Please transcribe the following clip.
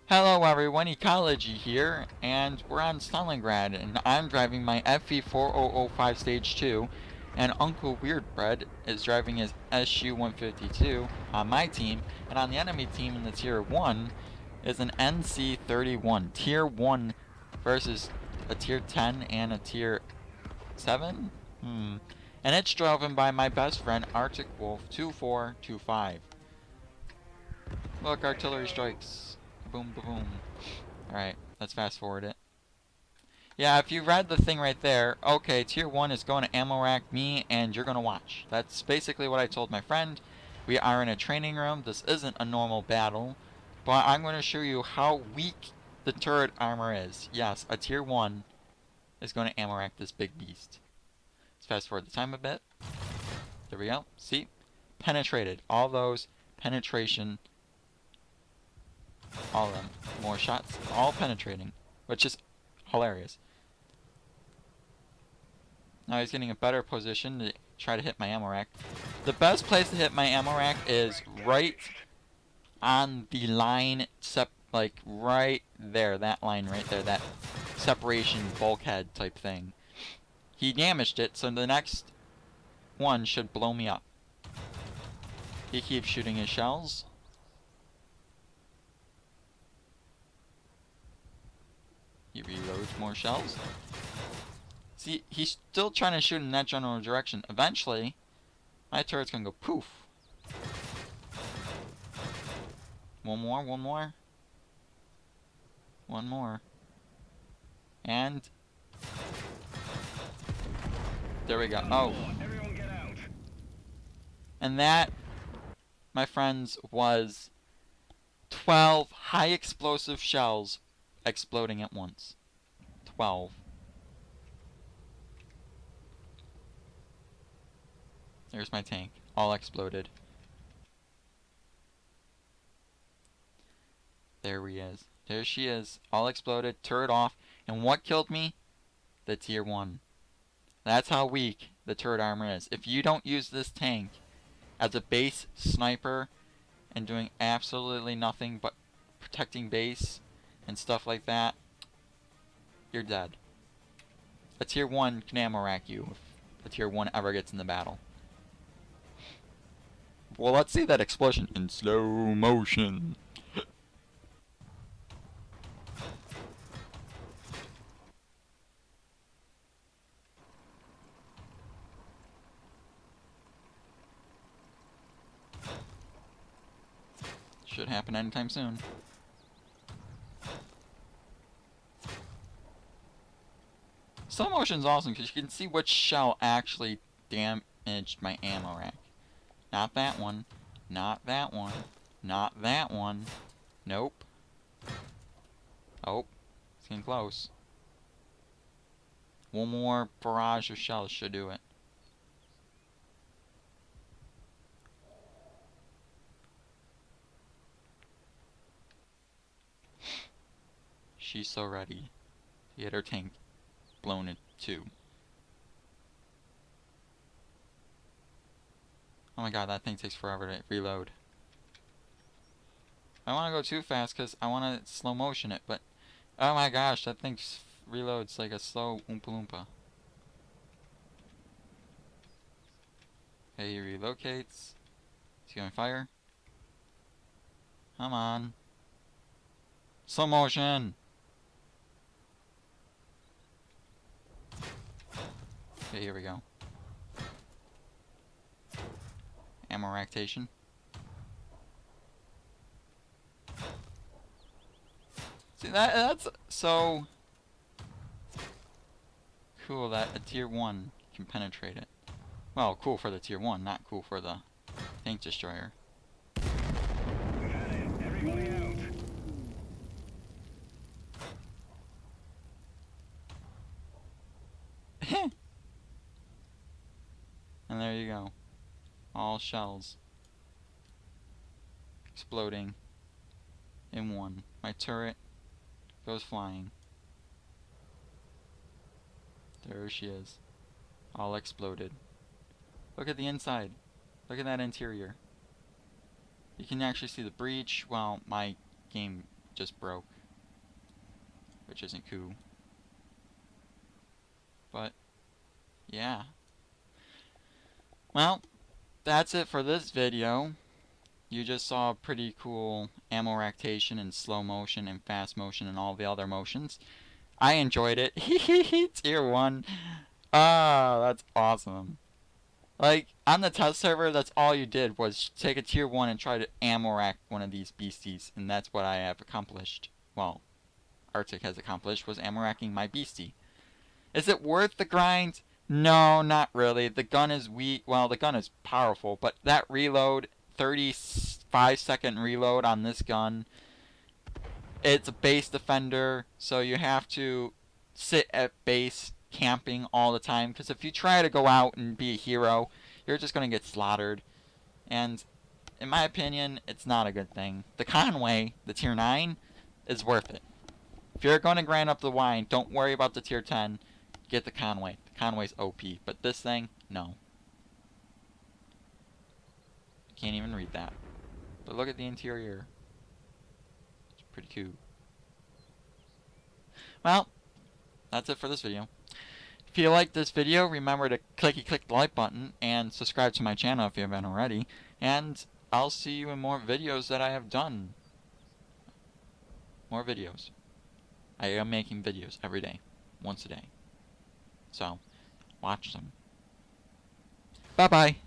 Hello everyone, Ecology here, and we're on Stalingrad, and I'm driving my FV4005 Stage 2, and Uncle Weirdbread is driving his SU-152 on my team, and on the enemy team in the Tier 1 is an NC-31. Tier 1 versus a Tier 10 and a Tier 7? And it's driven by my best friend Arctic Wolf 2425. Look, artillery strikes. Boom, boom, boom. Alright, let's fast forward it. Yeah, if you read the thing right there, okay, Tier 1 is going to ammo rack me, and you're going to watch. That's basically what I told my friend. We are in a training room. This isn't a normal battle, but I'm going to show you how weak the turret armor is. Yes, a Tier 1 is going to ammo rack this big beast. Let's fast forward the time a bit. There we go. See? Penetrated. All those penetration. All of them. More shots. All penetrating. Which is hilarious. Now he's getting a better position to try to hit my ammo rack. The best place to hit my ammo rack is right on the line, like right there. That line right there. That separation bulkhead type thing. He damaged it, so the next one should blow me up. He keeps shooting his shells. He reloads more shells. See, he's still trying to shoot in that general direction. Eventually, my turret's gonna go poof. One more, one more. One more. And there we go. Oh. And that, my friends, was 12 high explosive shells exploding at once. 12. There's my tank. All exploded. There he is. There she is. All exploded. Turret off. And what killed me? The Tier 1. That's how weak the turret armor is. If you don't use this tank as a base sniper and doing absolutely nothing but protecting base and stuff like that, you're dead. A Tier 1 can ammo rack you if a Tier 1 ever gets in the battle. Well, let's see that explosion in slow motion. Should happen anytime soon. Slow motion is awesome because you can see which shell actually damaged my ammo rack. Not that one. Not that one. Not that one. Nope. Oh. It's getting close. One more barrage of shells should do it. She's so ready to get her tank blown in two. Oh my god, that thing takes forever to reload. I don't want to go too fast because I want to slow motion it, but oh my gosh, that thing reloads like a slow Oompa Loompa. Okay, he relocates. Is he going to fire? Come on. Slow motion! Okay, here we go. Ammo ractation. See, that's so cool that a Tier 1 can penetrate it. Well, cool for the Tier 1, not cool for the tank destroyer. Everybody out. And there you go. All shells exploding in one. My turret goes flying. There she is. All exploded. Look at the inside. Look at that interior. You can actually see the breach. Well, my game just broke, which isn't cool. But yeah. Well, that's it for this video. You just saw pretty cool ammo racktation in slow motion and fast motion and all the other motions. I enjoyed it. Tier 1. Ah, that's awesome. Like, on the test server, that's all you did was take a tier 1 and try to ammo rack one of these beasties. And that's what I have accomplished. Well, Arctic has accomplished, was ammo racking my beastie. Is it worth the grind? No, not really. The gun is weak. Well, the gun is powerful, but that reload, 35-second reload on this gun, it's a base defender, so you have to sit at base camping all the time, because if you try to go out and be a hero, you're just going to get slaughtered. And in my opinion, it's not a good thing. The Conway, the tier 9, is worth it. If you're going to grind up the wine, don't worry about the tier 10. Get the Conway. The Conway's OP. But this thing, no. Can't even read that. But look at the interior. It's pretty cool. Well, that's it for this video. If you liked this video, remember to click the like button and subscribe to my channel if you haven't already. And I'll see you in more videos that I have done. More videos. I am making videos every day. Once a day. So, watch them. Bye-bye.